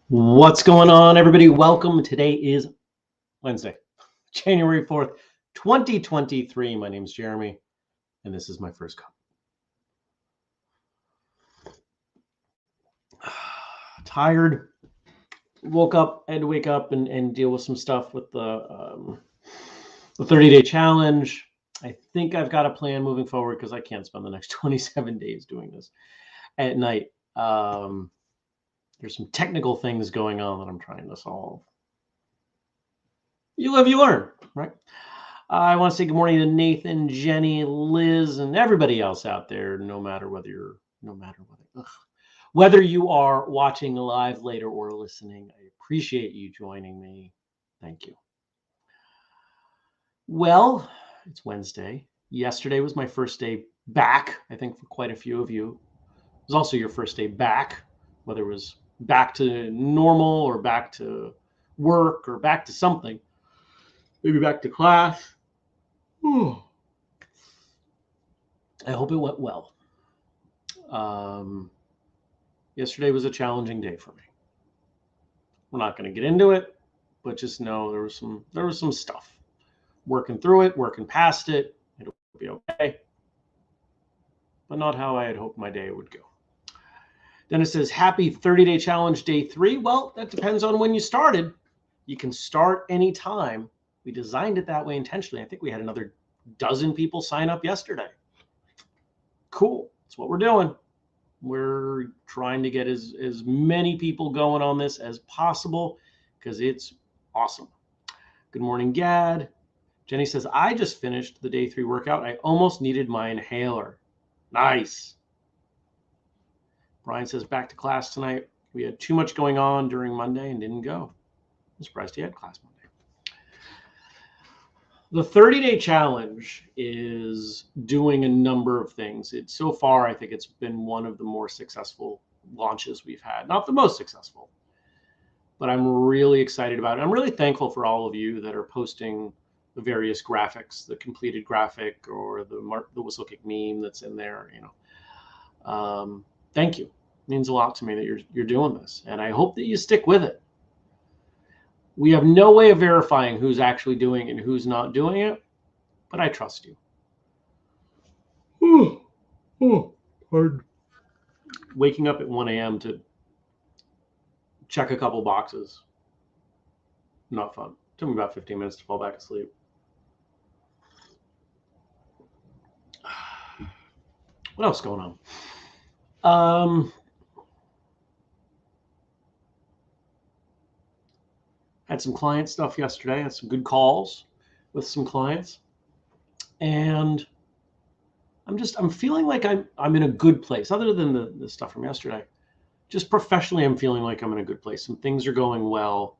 What's going on, everybody? Welcome. Today is Wednesday, January 4th, 2023. My name's Jeremy, and this is my first cup. Tired. Woke up, had to wake up and deal with some stuff with the 30-day challenge. I think I've got a plan moving forward because I can't spend the next 27 days doing this at night. There's some technical things going on that I'm trying to solve. You live, you learn, right? I want to say good morning to Nathan, Jenny, Liz, and everybody else out there, whether you are watching live later or listening. I appreciate you joining me. Thank you. Well, it's Wednesday. Yesterday was my first day back, I think for quite a few of you. It was also your first day back, whether it was back to normal or back to work or back to something, maybe back to class. I hope it went well. Yesterday was a challenging day for me. We're not going to get into it, but just know there was some stuff. Working through it, working past it. It'll be okay, but not how I had hoped my day would go. Dennis says, happy 30-day challenge day 3. Well, that depends on when you started. You can start anytime. We designed it that way intentionally. I think we had another dozen people sign up yesterday. Cool. That's what we're doing. We're trying to get as many people going on this as possible because it's awesome. Good morning, Gad. Jenny says, I just finished the day 3 workout. I almost needed my inhaler. Nice. Brian says, back to class tonight. We had too much going on during Monday and didn't go. I'm surprised he had class Monday. The 30-day challenge is doing a number of things. So far, I think it's been one of the more successful launches we've had. Not the most successful, but I'm really excited about it. I'm really thankful for all of you that are posting the various graphics, the completed graphic or the Whistlekick meme that's in there. Thank you. It means a lot to me that you're doing this, and I hope that you stick with it. We have no way of verifying who's actually doing it and who's not doing it, but I trust you. Hard. Waking up at 1 a.m. to check a couple boxes, not fun. Took me about 15 minutes to fall back asleep. What else is going on? Had some client stuff yesterday. Had some good calls with some clients, and I'm feeling like I'm in a good place. Other than the stuff from yesterday, just professionally, I'm feeling like I'm in a good place. Some things are going well,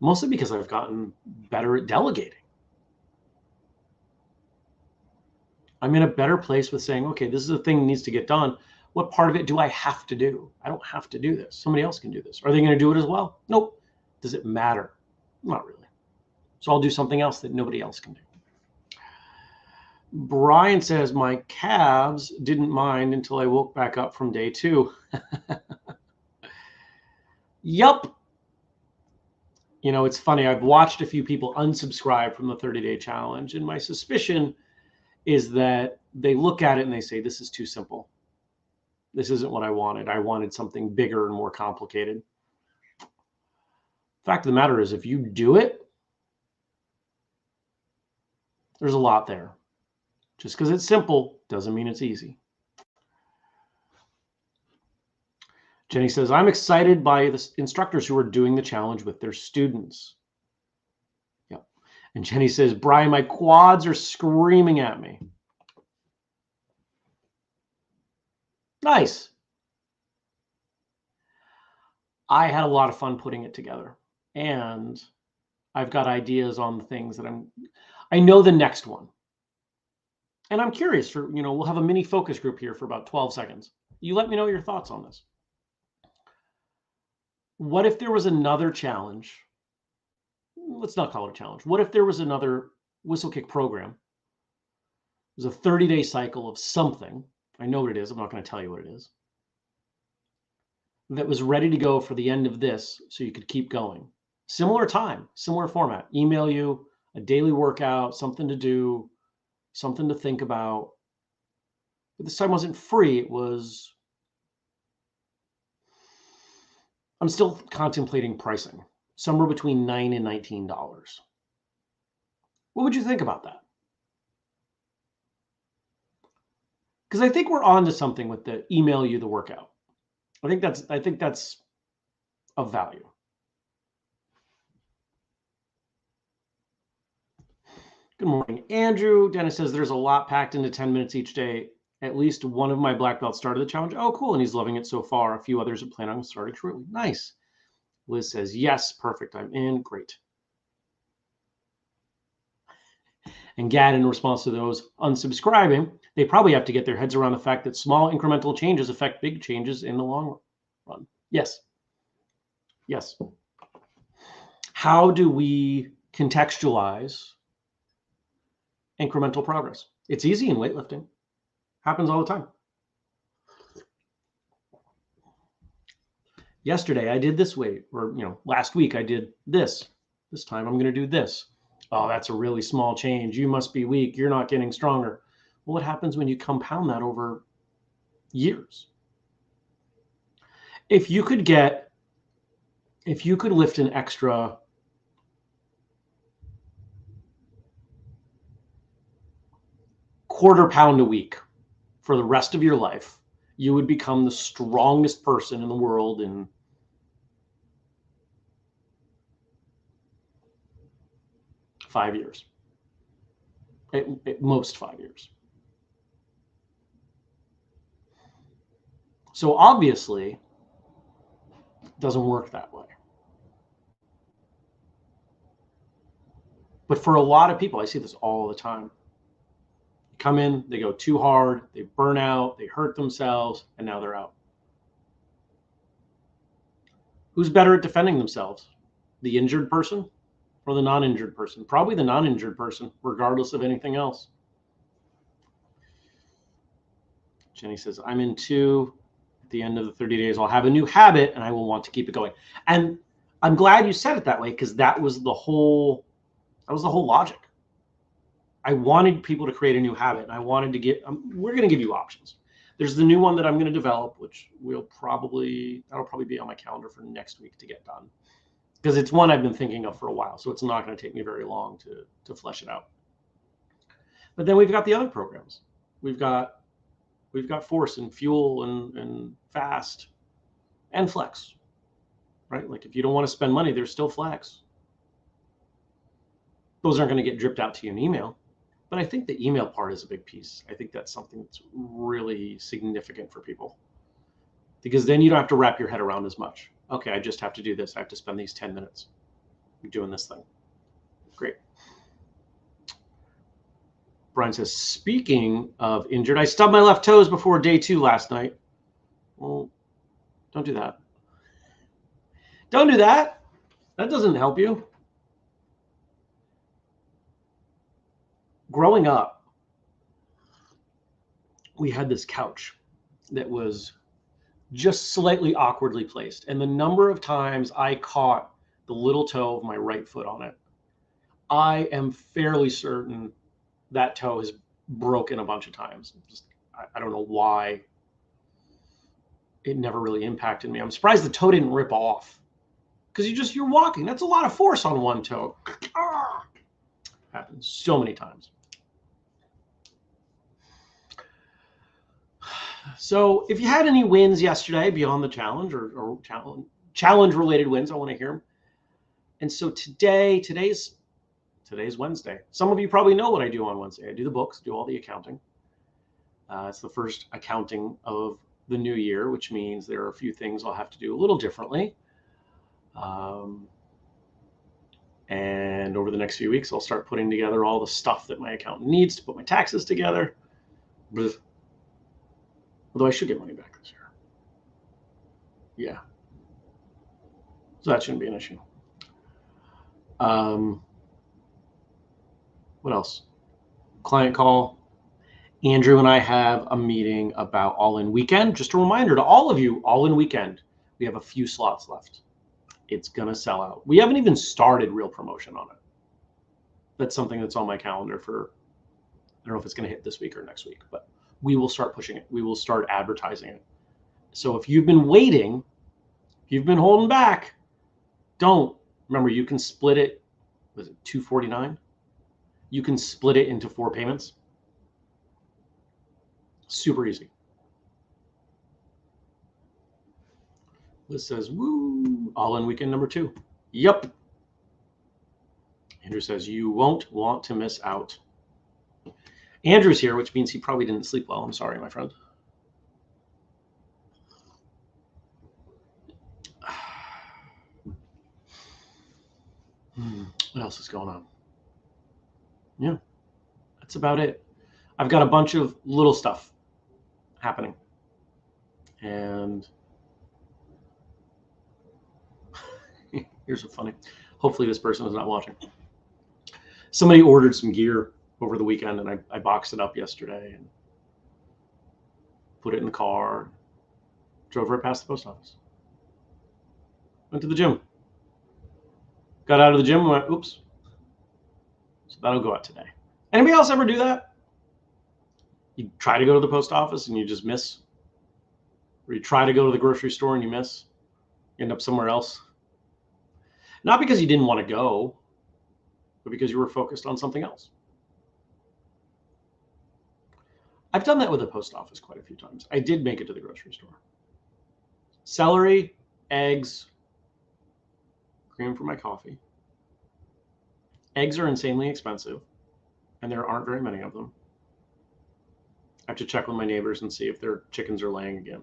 mostly because I've gotten better at delegating. I'm in a better place with saying, okay, this is a thing that needs to get done. What part of it do I have to do? I don't have to do this. Somebody else can do this. Are they going to do it as well? Nope. Does it matter? Not really. So I'll do something else that nobody else can do. Brian says, my calves didn't mind until I woke back up from day 2. Yup. It's funny. I've watched a few people unsubscribe from the 30-day challenge, and my suspicion is that they look at it and they say, this is too simple. This isn't what I wanted. I wanted something bigger and more complicated. Fact of the matter is, if you do it, there's a lot there. Just because it's simple doesn't mean it's easy. Jenny says, I'm excited by the instructors who are doing the challenge with their students. Yep. And Jenny says, Brian, my quads are screaming at me. Nice. I had a lot of fun putting it together, and I've got ideas on the things that I know the next one. And I'm curious for, we'll have a mini focus group here for about 12 seconds. You let me know your thoughts on this. What if there was another challenge? Let's not call it a challenge. What if there was another Whistlekick program? It was a 30-day cycle of something. I know what it is. I'm not going to tell you what it is. That was ready to go for the end of this so you could keep going. Similar time, similar format. Email you a daily workout, something to do, something to think about. But this time wasn't free. It was, I'm still contemplating pricing, somewhere between $9 and $19. What would you think about that? Because I think we're on to something with the email you the workout. I think that's of value. Good morning, Andrew. Dennis says there's a lot packed into 10 minutes each day. At least one of my black belts started the challenge. Oh, cool. And he's loving it so far. A few others are planning on starting shortly. Nice. Liz says, yes, perfect. I'm in. Great. And Gad, in response to those unsubscribing, they probably have to get their heads around the fact that small incremental changes affect big changes in the long run. Yes. Yes. How do we contextualize incremental progress? It's easy in weightlifting. Happens all the time. Yesterday I did this weight, or last week I did this. This time I'm going to do this. Oh, that's a really small change. You must be weak. You're not getting stronger. Well, what happens when you compound that over years? If you could lift an extra quarter pound a week for the rest of your life, you would become the strongest person in the world in 5 years. At most 5 years. So obviously, it doesn't work that way. But for a lot of people, I see this all the time. They come in, they go too hard, they burn out, they hurt themselves, and now they're out. Who's better at defending themselves? The injured person or the non-injured person? Probably the non-injured person, regardless of anything else. Jenny says, I'm in 2. At the end of the 30 days, I'll have a new habit and I will want to keep it going. And I'm glad you said it that way, because that was the whole logic. I wanted people to create a new habit, and I wanted to get, we're going to give you options. There's the new one that I'm going to develop, which that'll probably be on my calendar for next week to get done, because it's one I've been thinking of for a while. So it's not going to take me very long to flesh it out. But then we've got the other programs. We've got Force and Fuel and Fast and Flex, right? Like if you don't want to spend money, there's still Flex. Those aren't going to get dripped out to you in email. But I think the email part is a big piece. I think that's something that's really significant for people, because then you don't have to wrap your head around as much. Okay, I just have to do this. I have to spend these 10 minutes doing this thing. Great. Brian says, speaking of injured, I stubbed my left toes before day 2 last night. Well, don't do that. Don't do that. That doesn't help you. Growing up, we had this couch that was just slightly awkwardly placed. And the number of times I caught the little toe of my right foot on it, I am fairly certain that toe has broken a bunch of times. I don't know why it never really impacted me. I'm surprised the toe didn't rip off, because you're walking. That's a lot of force on one toe. Happens so many times. So if you had any wins yesterday beyond the challenge or challenge related wins, I want to hear them. And so today's Wednesday. Some of you probably know what I do on Wednesday. I do the books, do all the accounting. It's the first accounting of the new year, which means there are a few things I'll have to do a little differently. And over the next few weeks, I'll start putting together all the stuff that my accountant needs to put my taxes together. Although I should get money back this year. Yeah. So that shouldn't be an issue. What else? Client call. Andrew and I have a meeting about All-In Weekend. Just a reminder to all of you, All-In Weekend, we have a few slots left. It's going to sell out. We haven't even started real promotion on it. That's something that's on my calendar for, I don't know if it's going to hit this week or next week, but we will start pushing it. We will start advertising it. So if you've been waiting, if you've been holding back, don't. Remember, you can split it. Was it $249? You can split it into 4 payments. Super easy. Liz says, woo, All-In Weekend number 2. Yep. Andrew says, you won't want to miss out. Andrew's here, which means he probably didn't sleep well. I'm sorry, my friend. What else is going on? Yeah, that's about it. I've got a bunch of little stuff happening. And here's a funny, hopefully this person is not watching. Somebody ordered some gear over the weekend, and I boxed it up yesterday and put it in the car, drove right past the post office. Went to the gym. Got out of the gym and went, oops. So that'll go out today. Anybody else ever do that? You try to go to the post office and you just miss? Or you try to go to the grocery store and you miss? You end up somewhere else? Not because you didn't want to go, but because you were focused on something else. I've done that with the post office quite a few times. I did make it to the grocery store. Celery, eggs, cream for my coffee. Eggs are insanely expensive, and there aren't very many of them. I have to check with my neighbors and see if their chickens are laying again,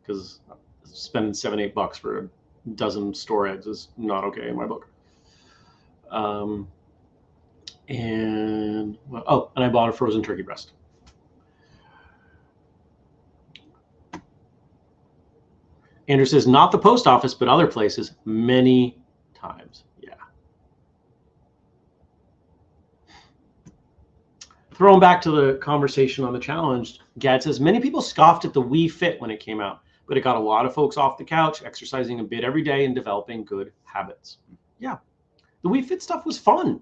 because spending $7-8 for a dozen store eggs is not okay in my book. And I bought a frozen turkey breast. Andrew says, not the post office, but other places, many times. Yeah. Throwing back to the conversation on the challenge, Gad says, many people scoffed at the Wii Fit when it came out, but it got a lot of folks off the couch, exercising a bit every day and developing good habits. Yeah. The Wii Fit stuff was fun.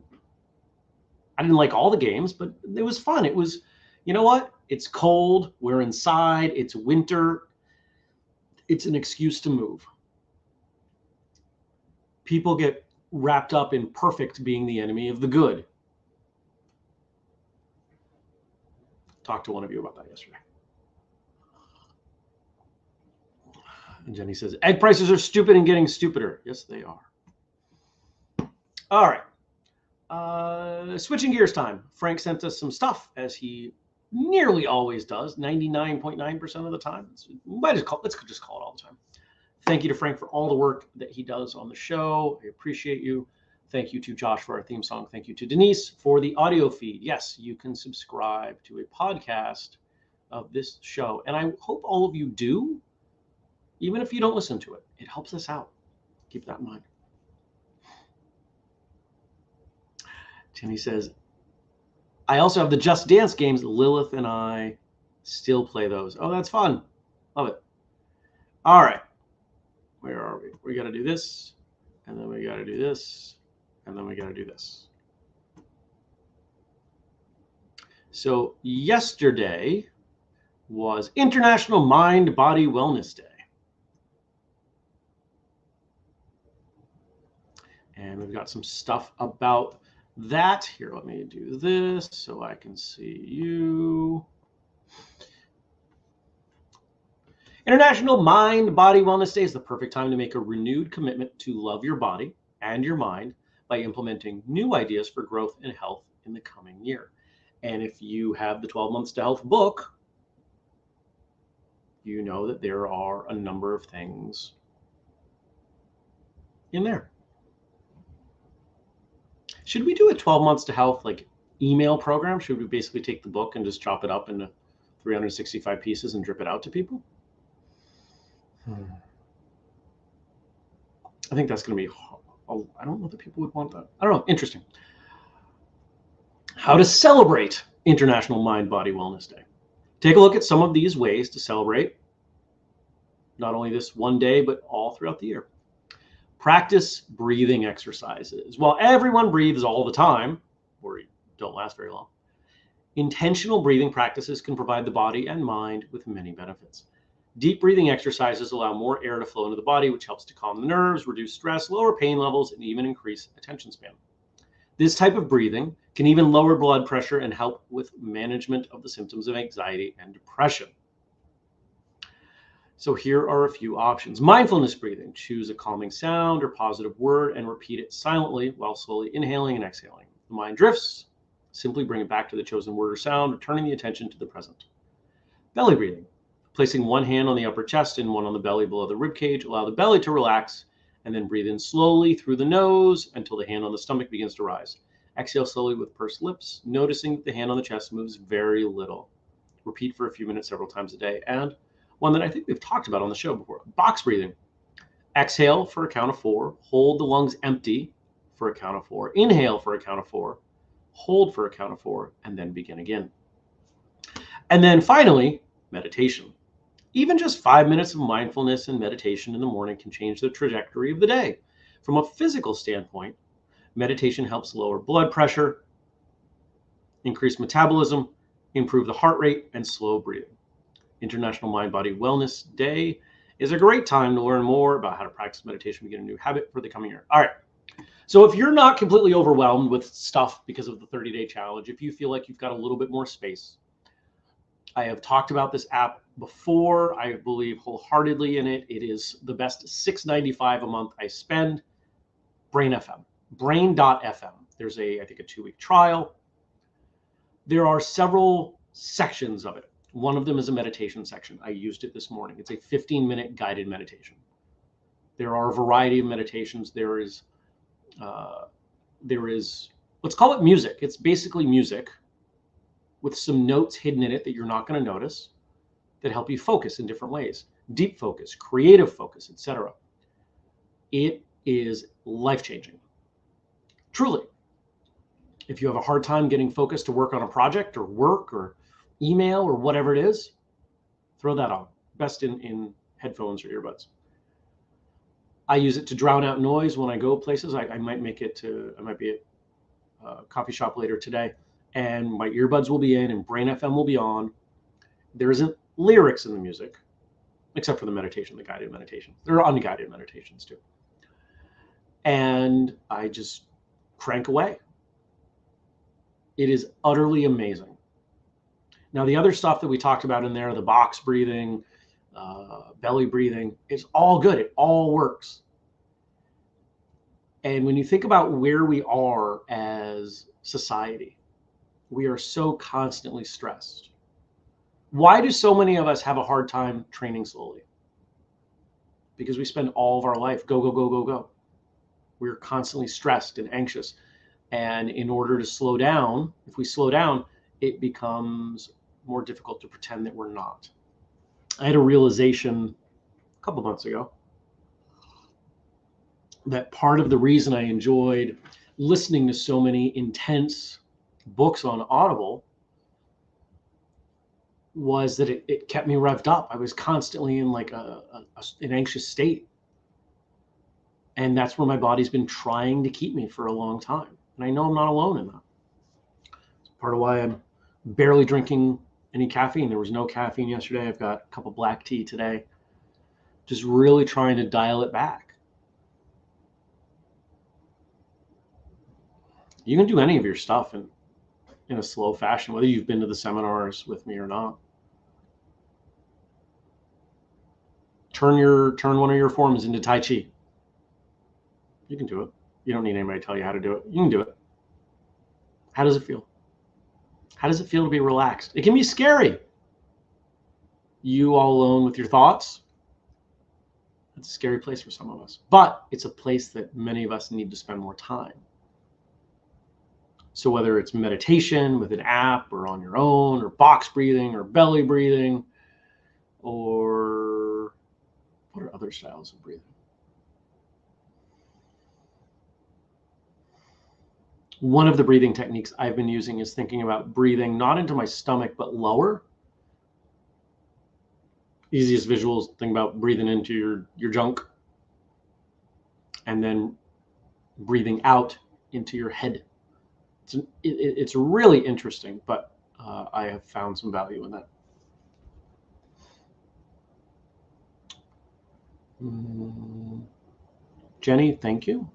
I didn't like all the games, but it was fun. It was, you know what? It's cold. We're inside. It's winter. It's an excuse to move. People get wrapped up in perfect being the enemy of the good. Talked to one of you about that yesterday. And Jenny says, egg prices are stupid and getting stupider. Yes, they are. All right. Switching gears time. Frank sent us some stuff, as he nearly always does, 99.9% of the time. Let's just call it all the time. Thank you to Frank for all the work that he does on the show. I appreciate you. Thank you to Josh for our theme song. Thank you to Denise for the audio feed. Yes, you can subscribe to a podcast of this show. And I hope all of you do, even if you don't listen to it. It helps us out. Keep that in mind. Jenny says, I also have the Just Dance games. Lilith and I still play those. Oh, that's fun. Love it. All right. Where are we? We got to do this, and then we got to do this, and then we got to do this. So yesterday was International Mind Body Wellness Day. And we've got some stuff about that. Here, let me do this so I can see you. International Mind Body Wellness Day is the perfect time to make a renewed commitment to love your body and your mind by implementing new ideas for growth and health in the coming year. And if you have the 12 Months to Health book, you know that there are a number of things in there. Should we do a 12 months to health like email program? Should we basically take the book and just chop it up into 365 pieces and drip it out to people? I think that's going to be, I don't know that people would want that. I don't know. Interesting. How to celebrate International Mind Body Wellness Day. Take a look at some of these ways to celebrate not only this one day, but all throughout the year. Practice breathing exercises. While everyone breathes all the time, or don't last very long, intentional breathing practices can provide the body and mind with many benefits. Deep breathing exercises allow more air to flow into the body, which helps to calm the nerves, reduce stress, lower pain levels, and even increase attention span. This type of breathing can even lower blood pressure and help with management of the symptoms of anxiety and depression. So here are a few options. Mindfulness breathing. Choose a calming sound or positive word and repeat it silently while slowly inhaling and exhaling. The mind drifts. Simply bring it back to the chosen word or sound, returning the attention to the present. Belly breathing. Placing one hand on the upper chest and one on the belly below the rib cage. Allow the belly to relax and then breathe in slowly through the nose until the hand on the stomach begins to rise. Exhale slowly with pursed lips, noticing that the hand on the chest moves very little. Repeat for a few minutes several times a day. And one that I think we've talked about on the show before, box breathing. Exhale for a count of 4, hold the lungs empty for a count of 4, inhale for a count of 4, hold for a count of 4, and then begin again. And then finally, meditation. Even just 5 minutes of mindfulness and meditation in the morning can change the trajectory of the day. From a physical standpoint, meditation helps lower blood pressure, increase metabolism, improve the heart rate, and slow breathing. International Mind Body Wellness Day is a great time to learn more about how to practice meditation, begin a new habit for the coming year. All right. So if you're not completely overwhelmed with stuff because of the 30-day challenge, if you feel like you've got a little bit more space, I have talked about this app before. I believe wholeheartedly in it. It is the best $6.95 a month I spend. Brain FM, brain.fm. There's I think a 2-week trial. There are several sections of it. One of them is a meditation section. I used it this morning. It's a 15-minute guided meditation. There are a variety of meditations. There is, let's call it music. It's basically music with some notes hidden in it that you're not going to notice that help you focus in different ways. Deep focus, creative focus, etc. It is life-changing. Truly. If you have a hard time getting focused to work on a project or work or email or whatever it is, throw that on. Best in headphones or earbuds. I use it to drown out noise when I go places. I might be at a coffee shop later today, and my earbuds will be in and Brain FM will be on. There isn't lyrics in the music, except for the meditation, the guided meditation. There are unguided meditations too. And I just crank away. It is utterly amazing. Now, the other stuff that we talked about in there, the box breathing, belly breathing, it's all good. It all works. And when you think about where we are as society, we are so constantly stressed. Why do so many of us have a hard time training slowly? Because we spend all of our life go, go, go, go, go. We're constantly stressed and anxious. And in order to slow down, if we slow down, it becomes more difficult to pretend that we're not. I had a realization a couple months ago that part of the reason I enjoyed listening to so many intense books on Audible was that it kept me revved up. I was constantly in like an anxious state. And that's where my body's been trying to keep me for a long time. And I know I'm not alone in that. It's part of why I'm barely drinking any caffeine. There was no caffeine yesterday. I've got a cup of black tea today. Just really trying to dial it back. You can do any of your stuff in a slow fashion, whether you've been to the seminars with me or not. Turn one of your forms into Tai Chi. You can do it. You don't need anybody to tell you how to do it. You can do it. How does it feel? How does it feel to be relaxed? It can be scary. you all alone with your thoughts, it's a scary place for some of us. But it's a place that many of us need to spend more time. So whether it's meditation with an app or on your own, or box breathing or belly breathing, or what are other styles of breathing? One of the breathing techniques I've been using is thinking about breathing not into my stomach, but lower. Easiest visuals, think about breathing into your junk and then breathing out into your head. It's really interesting, but I have found some value in that. Jenny, thank you.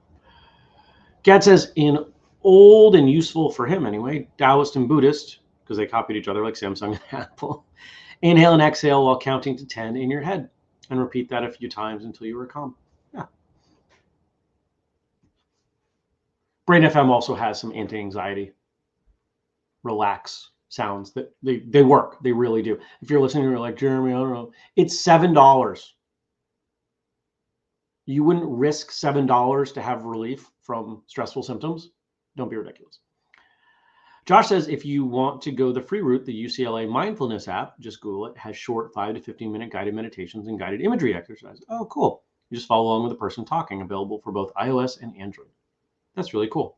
Gad says, in old and useful for him anyway, Taoist and Buddhist, because they copied each other like Samsung and Apple, inhale and exhale while counting to 10 in your head and repeat that a few times until you are calm. Yeah. Brain FM also has some anti-anxiety relax sounds that they work. They really do. If you're listening, you're like, Jeremy, I don't know. It's $7. You wouldn't risk $7 to have relief from stressful symptoms. Don't be ridiculous. Josh says, if you want to go the free route, the UCLA mindfulness app, just Google it, has short 5 to 15 minute guided meditations and guided imagery exercises. Oh, cool. You just follow along with the person talking, available for both iOS and Android. That's really cool.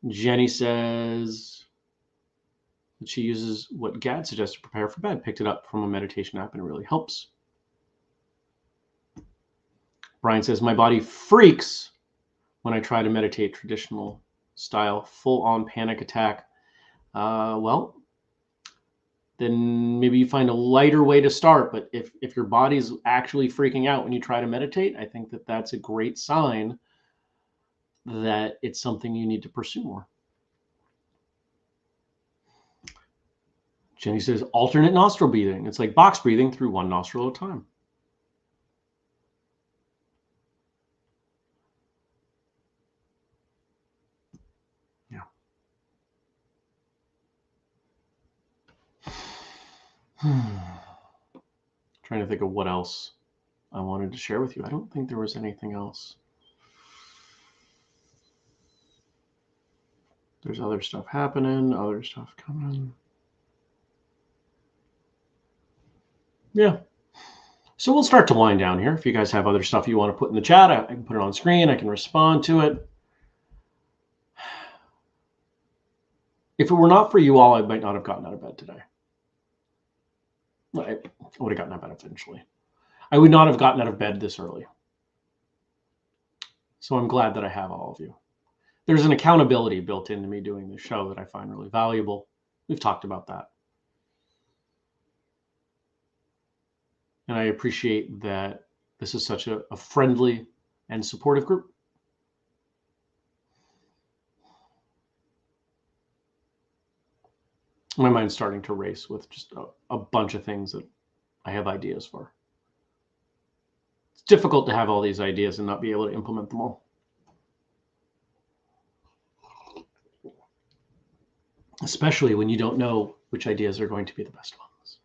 Jenny says that she uses what Gad suggests to prepare for bed, picked it up from a meditation app, and it really helps. Brian says, my body freaks when I try to meditate traditional style, full-on panic attack. Well, then maybe you find a lighter way to start. But if your body's actually freaking out when you try to meditate, I think that that's a great sign that it's something you need to pursue more. Jenny says, alternate nostril breathing. It's like box breathing through one nostril at a time. Trying to think of what else I wanted to share with you. I don't think there was anything else. There's other stuff happening, other stuff coming. Yeah. So we'll start to wind down here. If you guys have other stuff you want to put in the chat, I can put it on screen. I can respond to it. If it were not for you all, I might not have gotten out of bed today. I would have gotten out of bed eventually. I would not have gotten out of bed this early. So I'm glad that I have all of you. There's an accountability built into me doing this show that I find really valuable. We've talked about that. And I appreciate that this is such a friendly and supportive group. My mind's starting to race with just a bunch of things that I have ideas for. It's difficult to have all these ideas and not be able to implement them all. Especially when you don't know which ideas are going to be the best ones.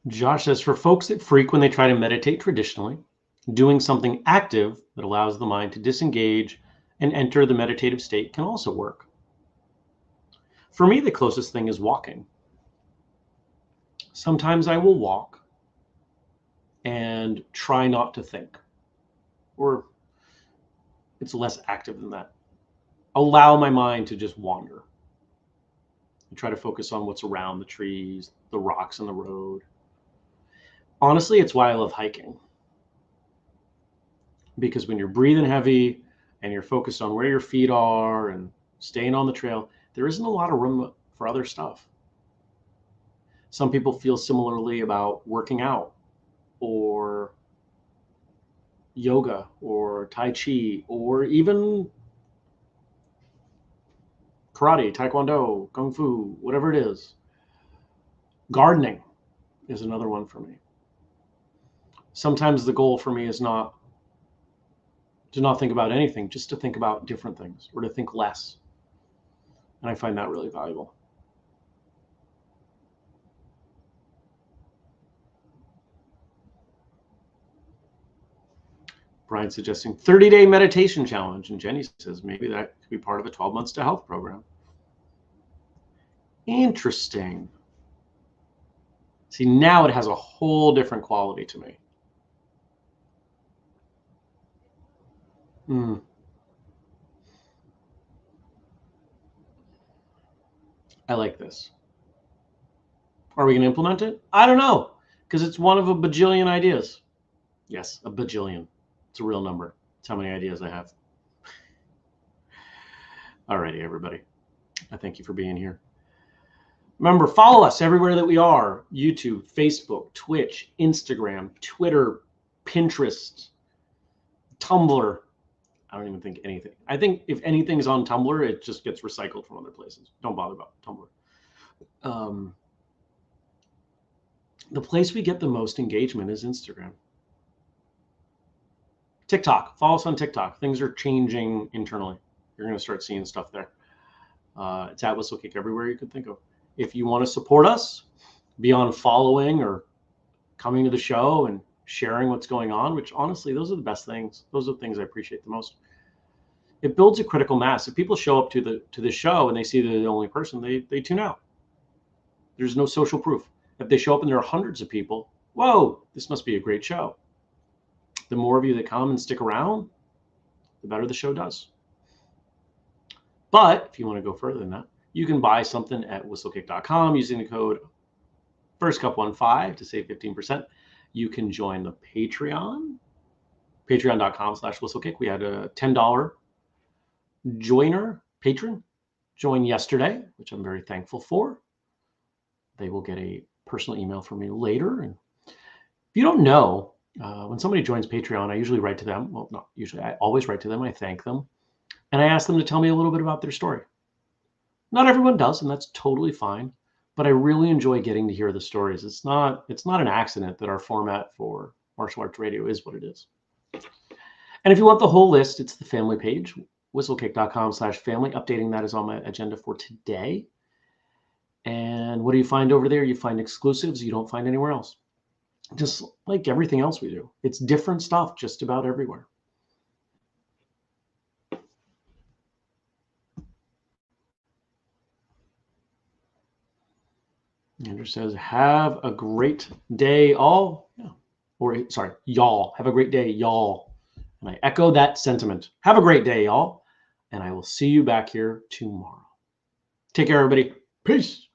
Josh says, for folks that freak when they try to meditate traditionally, doing something active that allows the mind to disengage and enter the meditative state can also work. For me, the closest thing is walking. Sometimes I will walk and try not to think, or it's less active than that. Allow my mind to just wander. I try to focus on what's around the trees, the rocks on the road. Honestly, it's why I love hiking. Because when you're breathing heavy and you're focused on where your feet are and staying on the trail, there isn't a lot of room for other stuff. Some people feel similarly about working out or yoga or Tai Chi or even karate, taekwondo, kung fu, whatever it is. Gardening is another one for me. Sometimes the goal for me is not to not think about anything, just to think about different things or to think less. And I find that really valuable. Brian's suggesting 30-day meditation challenge. And Jenny says maybe that could be part of a 12 months to health program. Interesting. See, now it has a whole different quality to me. I like this. Are we going to implement it? I don't know, because it's one of a bajillion ideas. Yes, a bajillion. It's a real number. It's how many ideas I have. All righty, everybody. I thank you for being here. Remember, follow us everywhere that we are. YouTube, Facebook, Twitch, Instagram, Twitter, Pinterest, Tumblr. I don't even think anything. I think if anything's on Tumblr, it just gets recycled from other places. Don't bother about Tumblr. The place we get the most engagement is Instagram. TikTok. Follow us on TikTok. Things are changing internally. You're going to start seeing stuff there. It's at Whistlekick everywhere you could think of. If you want to support us beyond following or coming to the show and sharing what's going on, which honestly, those are the best things. Those are the things I appreciate the most. It builds a critical mass. If people show up to the show and they see they're the only person, they tune out. There's no social proof. If they show up and there are hundreds of people, whoa, this must be a great show. The more of you that come and stick around, the better the show does. But if you want to go further than that, you can buy something at whistlekick.com using the code FirstCup15 to save 15%. You can join the Patreon, patreon.com/whistlekick. We had a $10 patron join yesterday, which I'm very thankful for. They will get a personal email from me later. And if you don't know, when somebody joins Patreon, I usually write to them. Well, not usually, I always write to them. I thank them. And I ask them to tell me a little bit about their story. Not everyone does, and that's totally fine. But I really enjoy getting to hear the stories. It's not an accident that our format for martial arts radio is what it is. And if you want the whole list, it's the family page, whistlekick.com/family. Updating that is on my agenda for today. And what do you find over there? You find exclusives you don't find anywhere else. Just like everything else we do. It's different stuff just about everywhere. Andrew says, have a great day, all. Yeah. Or, sorry, y'all. Have a great day, y'all. And I echo that sentiment. Have a great day, y'all. And I will see you back here tomorrow. Take care, everybody. Peace.